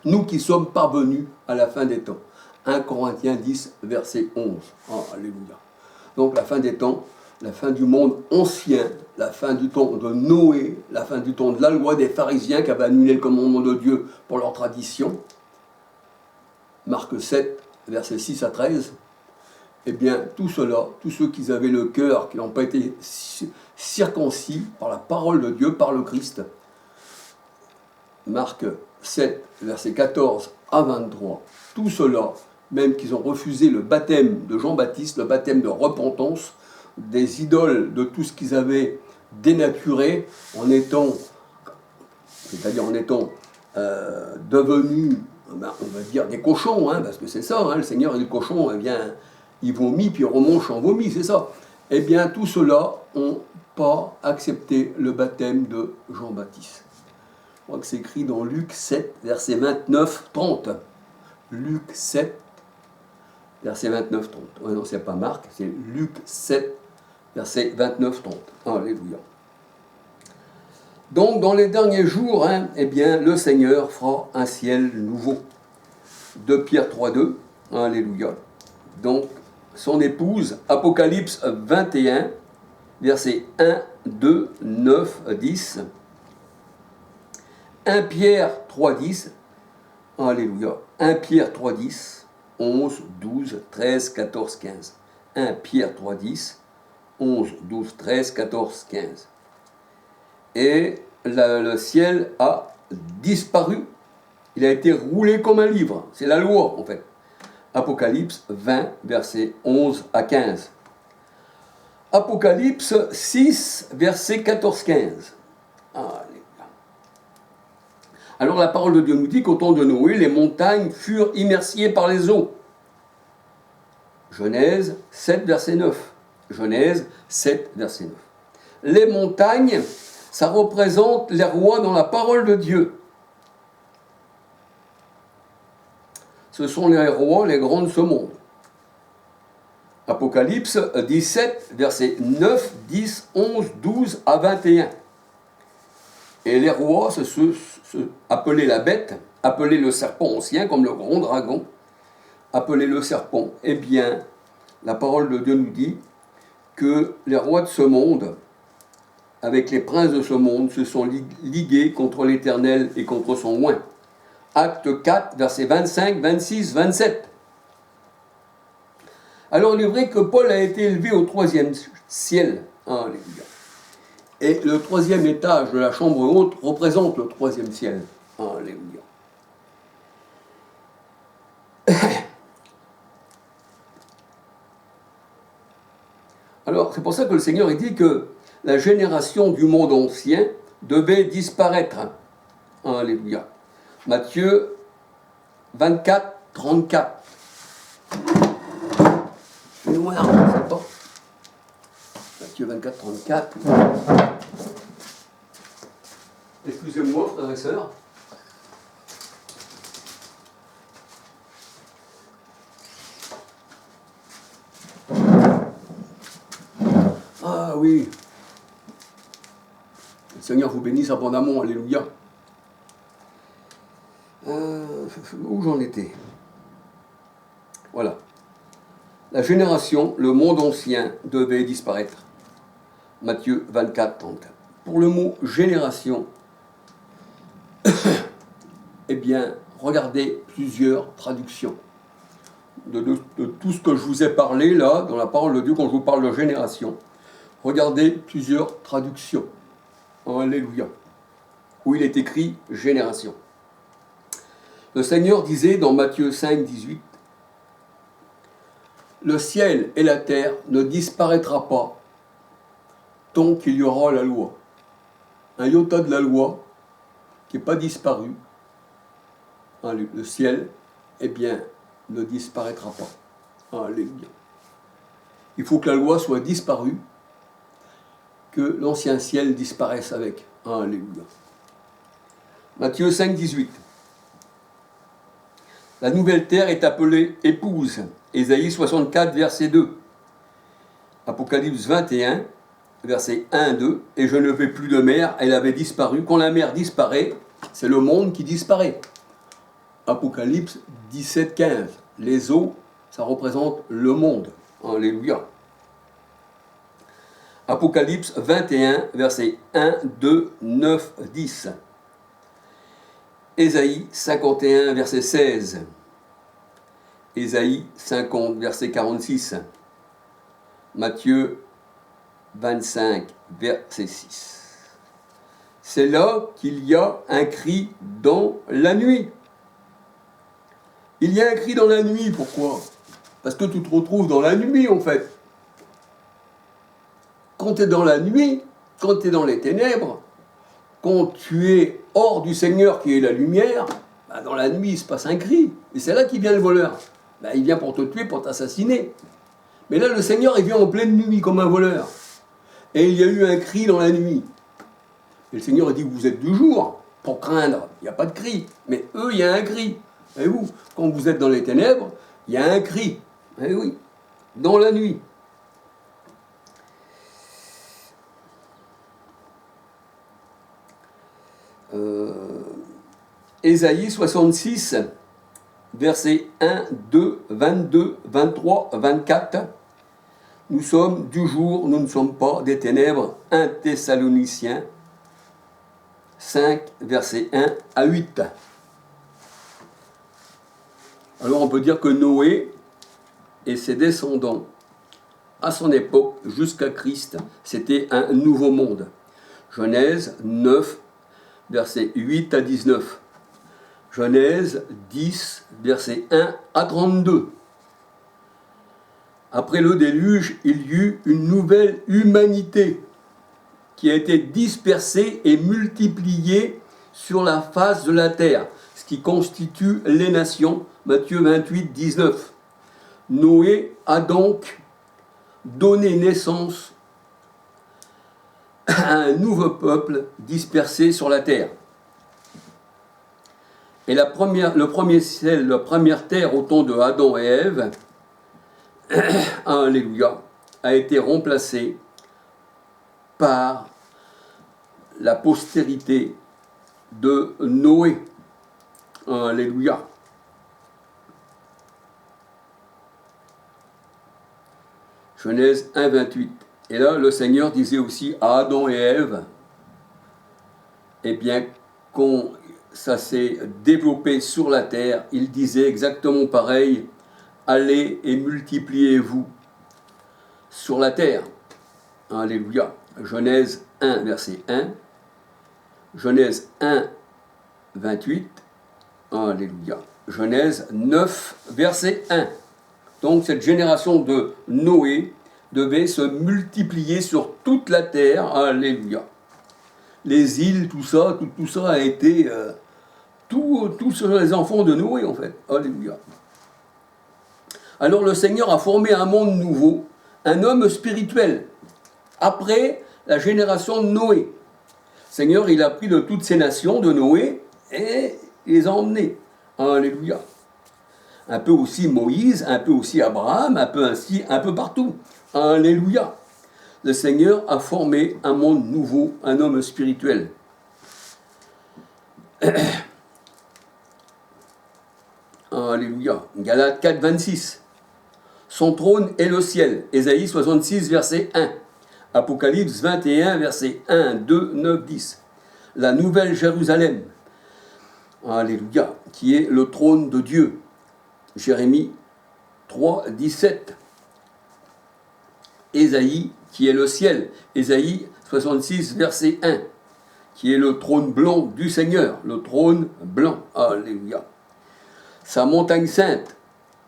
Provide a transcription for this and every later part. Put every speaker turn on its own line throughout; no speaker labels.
nous qui sommes parvenus à la fin des temps. 1 Corinthiens 10, verset 11. Oh, alléluia. Donc la fin des temps, la fin du monde ancien, la fin du temps de Noé, la fin du temps de la loi des pharisiens qui avaient annulé le commandement de Dieu pour leur tradition. Marc 7, versets 6 à 13. Eh bien, tout cela, tous ceux qui avaient le cœur, qui n'ont pas été circoncis par la parole de Dieu, par le Christ. Marc 7, versets 14 à 23. Tout cela, même qu'ils ont refusé le baptême de Jean-Baptiste, le baptême de repentance, des idoles, de tout ce qu'ils avaient dénaturé, en étant, c'est-à-dire en étant devenus, on va dire, des cochons, hein, parce que c'est ça, hein, le Seigneur est le cochon, eh bien, il vomit, puis il remonte en vomi, c'est ça. Eh bien, tout cela n'ont pas accepté le baptême de Jean-Baptiste. Je crois que c'est écrit dans Luc 7, verset 29-30. Luc 7, verset 29-30. Oh non, c'est pas Marc, c'est Luc 7, verset 29-30. Alléluia. Donc, dans les derniers jours, hein, eh bien, le Seigneur fera un ciel nouveau. 2 Pierre 3,2. Alléluia. Donc, son épouse, Apocalypse 21, versets 1, 2, 9, 10. 1 Pierre 3,10. Alléluia. 1 Pierre 3,10, 11, 12, 13, 14, 15. 1 Pierre 3,10, 11, 12, 13, 14, 15. Et le ciel a disparu. Il a été roulé comme un livre. C'est la loi, en fait. Apocalypse 20, versets 11 à 15. Apocalypse 6, versets 14-15. Alors la parole de Dieu nous dit qu'au temps de Noé, les montagnes furent immersiées par les eaux. Genèse 7, verset 9. Genèse 7, verset 9. Les montagnes, ça représente les rois dans la parole de Dieu. Ce sont les rois, les grands de ce monde. Apocalypse 17, versets 9, 10, 11, 12 à 21. Et les rois, c'est ceux appelés la bête, appelés le serpent ancien, comme le grand dragon, appelé le serpent. Eh bien, la parole de Dieu nous dit que les rois de ce monde, avec les princes de ce monde, se sont ligués contre l'Éternel et contre son oint. Acte 4, versets 25, 26, 27. Alors, il est vrai que Paul a été élevé au 3e ciel. Alléluia. Et le 3e étage de la chambre haute représente le 3e ciel. Alléluia. Alors, c'est pour ça que le Seigneur il dit que la génération du monde ancien devait disparaître. Alléluia. Matthieu 24, 34. Je vais noir, on ne sait pas. Matthieu 24, 34. Excusez-moi, frères et sœurs. Ah oui. Le Seigneur vous bénisse abondamment, alléluia. Où j'en étais? Voilà. La génération, le monde ancien, devait disparaître. Matthieu 24, 34. Pour le mot génération, eh bien, regardez plusieurs traductions. De tout ce que je vous ai parlé là, dans la parole de Dieu, quand je vous parle de génération, regardez plusieurs traductions. Alléluia. Où il est écrit génération. Le Seigneur disait dans Matthieu 5, 18, « Le ciel et la terre ne disparaîtra pas tant qu'il y aura la loi. » Un iota de la loi qui n'est pas disparu, le ciel, eh bien, ne disparaîtra pas. Alléluia. Il faut que la loi soit disparue, que l'ancien ciel disparaisse avec. Alléluia. Matthieu 5, 18. La nouvelle terre est appelée épouse. Ésaïe 64, verset 2. Apocalypse 21, verset 1, 2. Et je ne veux plus de mer, elle avait disparu. Quand la mer disparaît, c'est le monde qui disparaît. Apocalypse 17, 15. Les eaux, ça représente le monde. Alléluia. Apocalypse 21, versets 1, 2, 9, 10. Ésaïe 51, verset 16. Ésaïe 50, verset 46. Matthieu 25, verset 6. C'est là qu'il y a un cri dans la nuit. Il y a un cri dans la nuit, pourquoi? Parce que tu te retrouves dans la nuit, en fait. Quand tu es dans la nuit, quand tu es dans les ténèbres, quand tu es hors du Seigneur qui est la lumière, bah dans la nuit, il se passe un cri. Et c'est là qu'il vient le voleur. Bah, il vient pour te tuer, pour t'assassiner. Mais là, le Seigneur, il vient en pleine nuit comme un voleur. Et il y a eu un cri dans la nuit. Et le Seigneur a dit, vous êtes du jour, pour craindre. Il n'y a pas de cri. Mais eux, il y a un cri. Et vous, quand vous êtes dans les ténèbres, il y a un cri. Eh oui, dans la nuit. Ésaïe 66, versets 1, 2, 22, 23, 24. Nous sommes du jour, nous ne sommes pas des ténèbres. 1 Thessaloniciens 5, versets 1 à 8. Alors on peut dire que Noé et ses descendants, à son époque, jusqu'à Christ, c'était un nouveau monde. Genèse 9, versets 8 à 19. Genèse 10, versets 1 à 32. Après le déluge, il y eut une nouvelle humanité qui a été dispersée et multipliée sur la face de la terre, ce qui constitue les nations. Matthieu 28, 19. Noé a donc donné naissance à un nouveau peuple dispersé sur la terre. Et le premier ciel, la première terre au temps de Adam et Ève, alléluia, a été remplacée par la postérité de Noé. Alléluia. Genèse 1, 28. Et là, le Seigneur disait aussi à Adam et Ève, eh bien, quand ça s'est développé sur la terre, il disait exactement pareil, allez et multipliez-vous sur la terre. Alléluia. Genèse 1, verset 1. Genèse 1, 28. Alléluia. Genèse 9, verset 1. Donc cette génération de Noé devait se multiplier sur toute la terre. Alléluia. Les îles, tout ça a été... tout sur les enfants de Noé, en fait. Alléluia. Alors le Seigneur a formé un monde nouveau, un homme spirituel, après la génération de Noé. Le Seigneur, il a pris de toutes ces nations de Noé et les a emmenés. Alléluia. Un peu aussi Moïse, un peu aussi Abraham, un peu partout. Alléluia. Le Seigneur a formé un monde nouveau, un homme spirituel. Alléluia. Galates 4, 26. Son trône est le ciel. Ésaïe 66, verset 1. Apocalypse 21, verset 1, 2, 9, 10. La nouvelle Jérusalem. Alléluia. Qui est le trône de Dieu. Jérémie 3, 17. Ésaïe, qui est le ciel. Ésaïe 66, verset 1. Qui est le trône blanc du Seigneur. Le trône blanc. Alléluia. Sa montagne sainte.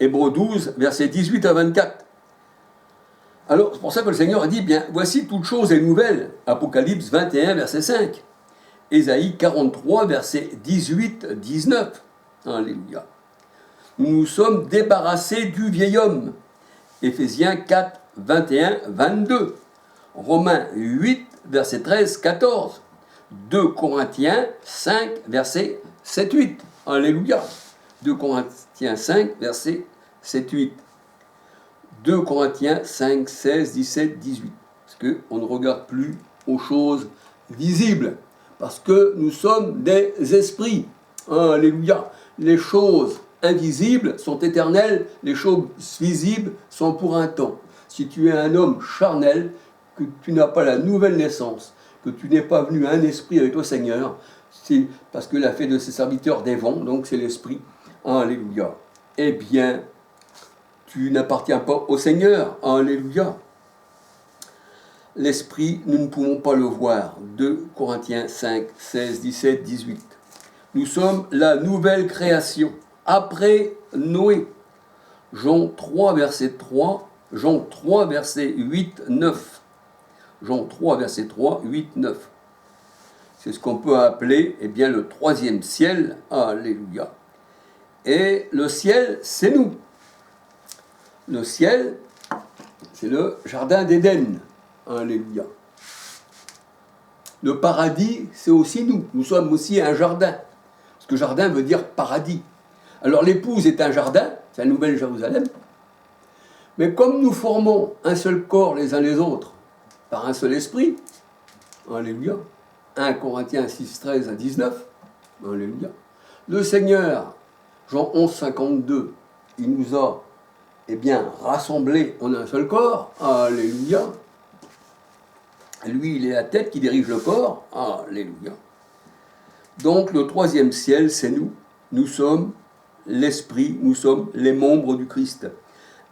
Hébreux 12, versets 18 à 24. Alors, c'est pour ça que le Seigneur a dit, bien, voici toute chose est nouvelle. Apocalypse 21, verset 5. Ésaïe 43, verset 18, 19. Alléluia. Nous nous sommes débarrassés du vieil homme. Éphésiens 4, 21, 22. Romains 8, verset 13, 14. 2 Corinthiens 5, verset 7, 8. Alléluia. 2 Corinthiens 5, verset 7, 8. 2 Corinthiens 5, 16, 17, 18. Parce qu'on ne regarde plus aux choses visibles. Parce que nous sommes des esprits. Alléluia. les choses invisibles sont éternelles, les choses visibles sont pour un temps. Si tu es un homme charnel, que tu n'as pas la nouvelle naissance, que tu n'es pas venu à un esprit avec toi Seigneur, c'est parce que l'a fait de ses serviteurs des vents, donc c'est l'esprit. Alléluia. Eh bien, tu n'appartiens pas au Seigneur. Alléluia. L'esprit, nous ne pouvons pas le voir. 2 Corinthiens 5, 16, 17, 18. Nous sommes la nouvelle création, après Noé. Jean 3, verset 3, Jean 3, verset 8, 9. Jean 3, verset 3, 8, 9. C'est ce qu'on peut appeler eh bien, le troisième ciel. Alléluia. Et le ciel, c'est nous. Le ciel, c'est le jardin d'Éden. Alléluia. Le paradis, c'est aussi nous. Nous sommes aussi un jardin. Parce que jardin veut dire paradis. Alors l'épouse est un jardin, c'est la Nouvelle Jérusalem. Mais comme nous formons un seul corps les uns les autres, par un seul esprit, alléluia, 1 Corinthiens 6, 13 à 19, alléluia, le Seigneur, Jean 11, 52, il nous a rassemblés en un seul corps, alléluia. Lui, il est la tête qui dirige le corps, alléluia. Donc le troisième ciel, c'est nous. Nous sommes l'esprit, nous sommes les membres du Christ.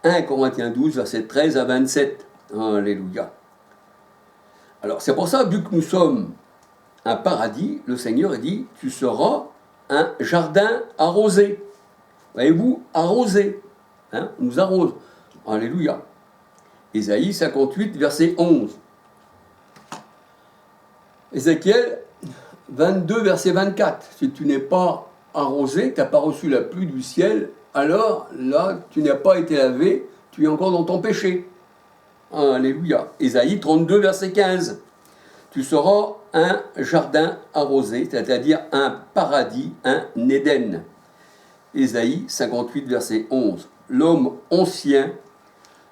1 Corinthiens 12, verset 13 à 27, alléluia. Alors c'est pour ça, vu que nous sommes un paradis, le Seigneur a dit, tu seras un jardin arrosé. Voyez-vous, arrosé. On nous arrose. Alléluia. Ésaïe 58, verset 11. Ézéchiel 22, verset 24. Si tu n'es pas arrosé, tu n'as pas reçu la pluie du ciel, alors là, tu n'as pas été lavé, tu es encore dans ton péché. Alléluia. Ésaïe 32, verset 15. Tu seras un jardin arrosé, c'est-à-dire un paradis, un Éden. Ésaïe 58, verset 11. L'homme ancien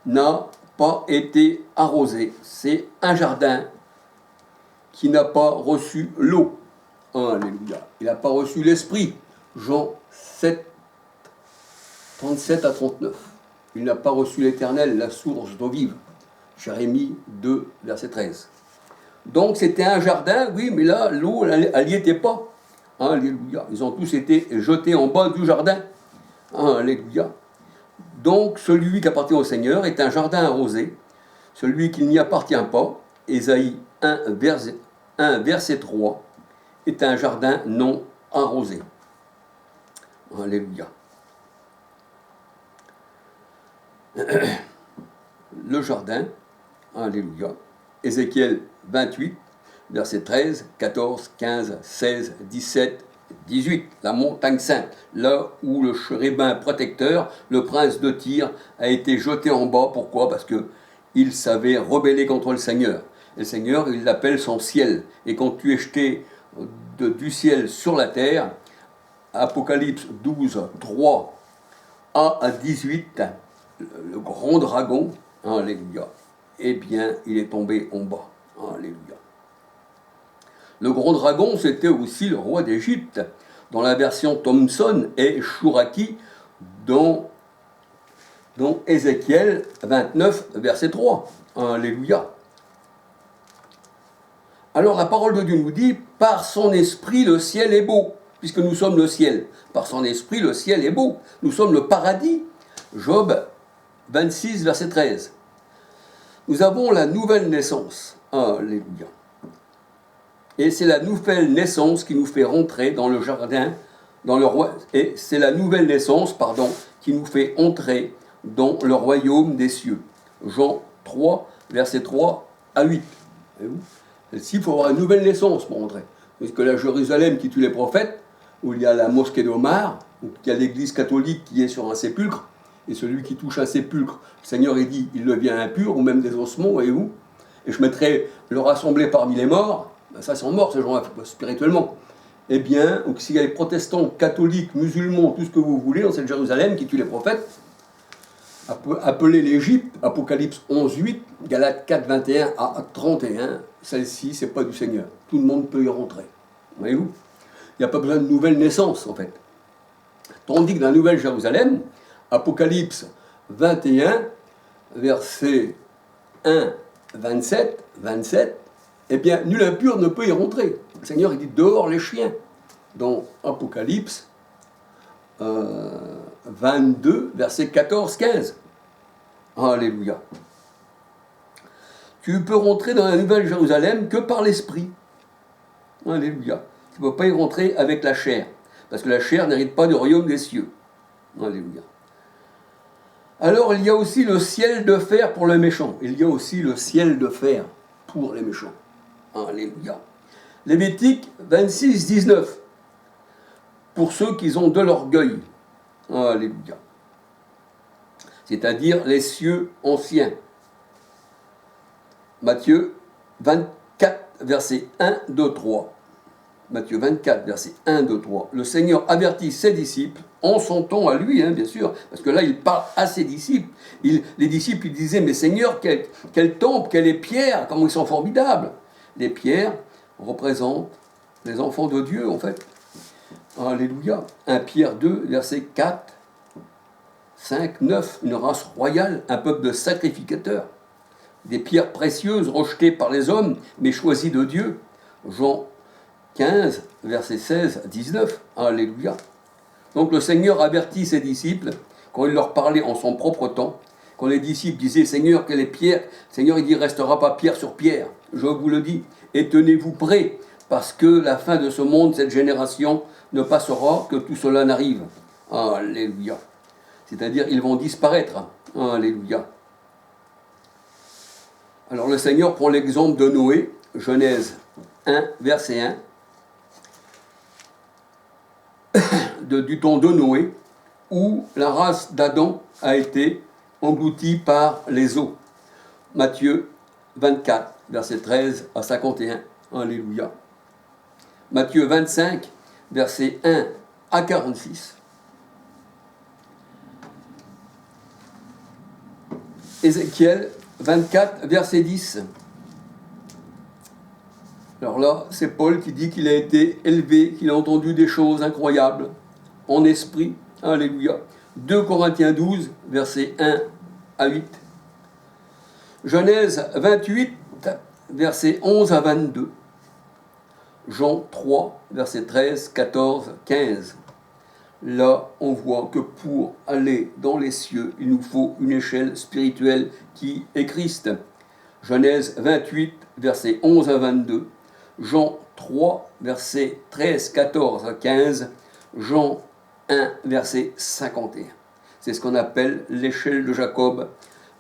n'a pas été arrosé. C'est un jardin qui n'a pas reçu l'eau. Alléluia. Il n'a pas reçu l'esprit. Jean 7, 37 à 39. Il n'a pas reçu l'Éternel, la source d'eau vive. Jérémie 2, verset 13. Donc c'était un jardin, oui, mais là, l'eau, elle n'y était pas. Alléluia. Ils ont tous été jetés en bas du jardin. Alléluia. Donc celui qui appartient au Seigneur est un jardin arrosé. Celui qui n'y appartient pas, Ésaïe 1, verset 3, est un jardin non arrosé. Alléluia. Le jardin, alléluia. Ézéchiel 28, verset 13, 14, 15, 16, 17, 18. La montagne sainte, là où le chérubin protecteur, le prince de Tyr, a été jeté en bas. Pourquoi? Parce qu'il savait rebeller contre le Seigneur. Et le Seigneur, il l'appelle son ciel. Et quand tu es jeté du ciel sur la terre, Apocalypse 12, 3 à 18, le grand dragon, alléluia, eh bien, il est tombé en bas. Alléluia. Le grand dragon, c'était aussi le roi d'Égypte. Dans la version Thomson et Chouraki, dont Ézéchiel 29, verset 3. Alléluia. Alors la parole de Dieu nous dit, par son esprit le ciel est beau, puisque nous sommes le ciel. Par son esprit le ciel est beau. Nous sommes le paradis. Job 26, verset 13. Nous avons la nouvelle naissance. Alléluia. Et c'est la nouvelle naissance qui nous fait rentrer dans le jardin, dans le roi. Et c'est la nouvelle naissance, qui nous fait entrer dans le royaume des cieux. Jean 3, verset 3 à 8. Ici, il faut avoir une nouvelle naissance pour entrer. Parce que la Jérusalem qui tue les prophètes, où il y a la mosquée d'Omar, où il y a l'église catholique qui est sur un sépulcre, et celui qui touche un sépulcre, le Seigneur il dit, il devient impur, ou même des ossements, voyez-vous. Et je mettrai le rassembler parmi les morts, ben ça sont morts ces gens-là, spirituellement. Eh bien, s'il y a les protestants, catholiques, musulmans, tout ce que vous voulez, dans cette Jérusalem qui tue les prophètes, appelez l'Égypte, Apocalypse 11, 8, Galates 4, 21 à 31, celle-ci, c'est pas du Seigneur. Tout le monde peut y rentrer. Voyez-vous? Il n'y a pas besoin de nouvelle naissance, en fait. Tandis que dans la Nouvelle Jérusalem, Apocalypse 21, verset 1, 27, eh bien, nul impur ne peut y rentrer. Le Seigneur, il dit dehors les chiens. Dans Apocalypse 22, verset 14, 15. Alléluia. Tu peux rentrer dans la Nouvelle Jérusalem que par l'Esprit. Alléluia. Tu ne peux pas y rentrer avec la chair, parce que la chair n'hérite pas du royaume des cieux. Alléluia. Alors, il y a aussi le ciel de fer pour les méchants. Il y a aussi le ciel de fer pour les méchants. Alléluia. Lévitique 26, 19. Pour ceux qui ont de l'orgueil. Alléluia. C'est-à-dire les cieux anciens. Matthieu 24, verset 1, 2, 3. Matthieu 24, verset 1, 2, 3. Le Seigneur avertit ses disciples, en son temps à lui, bien sûr, parce que là, il parle à ses disciples. Les disciples lui disaient, mais Seigneur, quel temple, quelles pierres, comment ils sont formidables. Les pierres représentent les enfants de Dieu, en fait. Alléluia. 1 Pierre 2, verset 4, 5, 9. Une race royale, un peuple de sacrificateurs. Des pierres précieuses rejetées par les hommes, mais choisies de Dieu. Jean 15, verset 16, 19. Alléluia. Donc le Seigneur avertit ses disciples, quand il leur parlait en son propre temps, quand les disciples disaient, Seigneur, quelle est pierre? Seigneur, il dit, restera pas pierre sur pierre. Je vous le dis. Et tenez-vous prêts, parce que la fin de ce monde, cette génération, ne passera que tout cela n'arrive. Alléluia. C'est-à-dire, ils vont disparaître. Alléluia. Alors le Seigneur prend l'exemple de Noé, Genèse 1, verset 1, du temps de Noé, où la race d'Adam a été engloutie par les eaux. Matthieu 24, verset 13 à 51. Alléluia. Matthieu 25, verset 1 à 46. Ézéchiel 24, verset 10. Alors là, c'est Paul qui dit qu'il a été élevé, qu'il a entendu des choses incroyables en esprit. Alléluia. 2 Corinthiens 12, verset 1 à 8. Genèse 28, verset 11 à 22. Jean 3, verset 13, 14, 15. Là, on voit que pour aller dans les cieux, il nous faut une échelle spirituelle qui est Christ. Genèse 28, versets 11 à 22. Jean 3, versets 13, 14 à 15. Jean 1, verset 51. C'est ce qu'on appelle l'échelle de Jacob,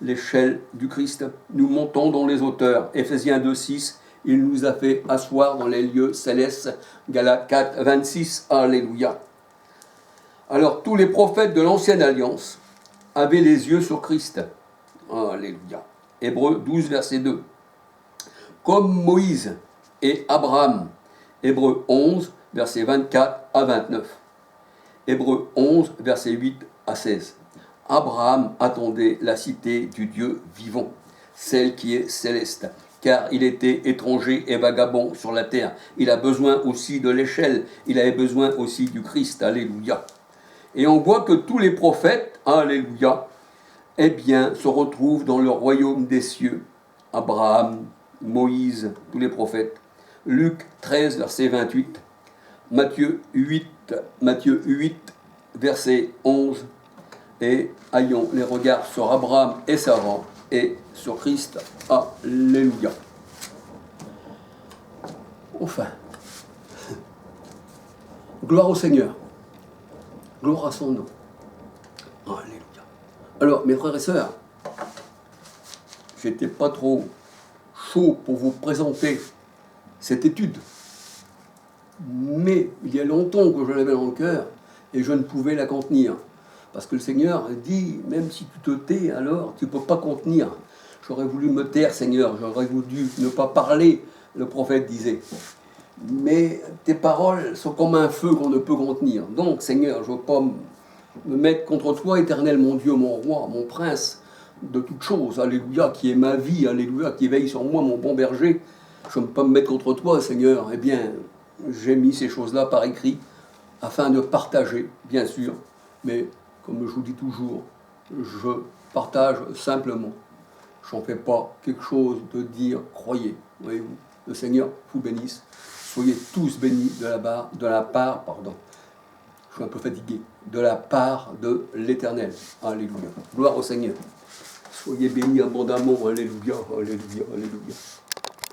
l'échelle du Christ. Nous montons dans les hauteurs. Éphésiens 2, 6. Il nous a fait asseoir dans les lieux célestes. Galates 4, 26. Alléluia. Alors, tous les prophètes de l'Ancienne Alliance avaient les yeux sur Christ. Alléluia. Hébreux 12, verset 2. Comme Moïse et Abraham. Hébreux 11, verset 24 à 29. Hébreux 11, verset 8 à 16. Abraham attendait la cité du Dieu vivant, celle qui est céleste, car il était étranger et vagabond sur la terre. Il a besoin aussi de l'échelle, il avait besoin aussi du Christ. Alléluia. Et on voit que tous les prophètes, alléluia, eh bien, se retrouvent dans le royaume des cieux. Abraham, Moïse, tous les prophètes. Luc 13, verset 28. Matthieu 8, verset 11. Et ayons les regards sur Abraham et Sarah et sur Christ. Alléluia. Enfin, gloire au Seigneur. Gloire à son nom. Alléluia. Alors, mes frères et sœurs, j'étais pas trop chaud pour vous présenter cette étude. Mais il y a longtemps que je l'avais dans le cœur et je ne pouvais la contenir. Parce que le Seigneur dit, même si tu te tais, alors tu ne peux pas contenir. J'aurais voulu me taire, Seigneur, j'aurais voulu ne pas parler, le prophète disait. Mais tes paroles sont comme un feu qu'on ne peut contenir. Donc, Seigneur, je ne veux pas me mettre contre toi, éternel, mon Dieu, mon roi, mon prince de toutes choses, alléluia, qui est ma vie, alléluia, qui veille sur moi, mon bon berger. Je ne veux pas me mettre contre toi, Seigneur. Eh bien, j'ai mis ces choses-là par écrit, afin de partager, bien sûr, Mais comme je vous dis toujours, je partage simplement. Je n'en fais pas quelque chose de dire, croyez, voyez-vous. Le Seigneur vous bénisse. Soyez tous bénis de la part, pardon, je suis un peu fatigué, de la part de l'Éternel. Alléluia. Gloire au Seigneur. Soyez bénis abondamment. Alléluia, alléluia, alléluia.